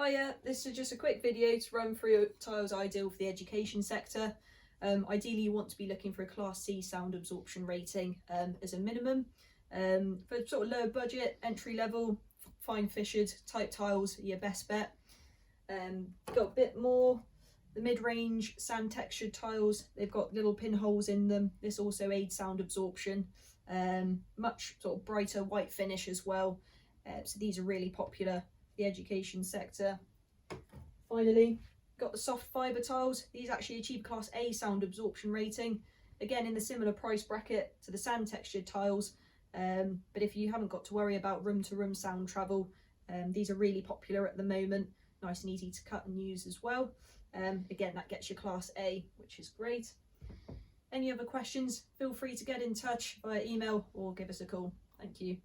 Hiya, this is just a quick video to run through tiles ideal for the education sector. Ideally you want to be looking for a Class C sound absorption rating as a minimum. For sort of lower budget, entry level, fine fissured type tiles are your best bet. Got a bit more, the mid-range sand textured tiles, they've got little pinholes in them. This also aids sound absorption. Much sort of brighter white finish as well. So these are really popular for the education sector. Finally, got the soft fibre tiles. These actually achieve Class A sound absorption rating. Again, in the similar price bracket to the sand textured tiles. But if you haven't got to worry about room to room sound travel, these are really popular at the moment. Nice and easy to cut and use as well. Again, that gets you Class A, which is great. Any other questions, feel free to get in touch via email or give us a call. Thank you.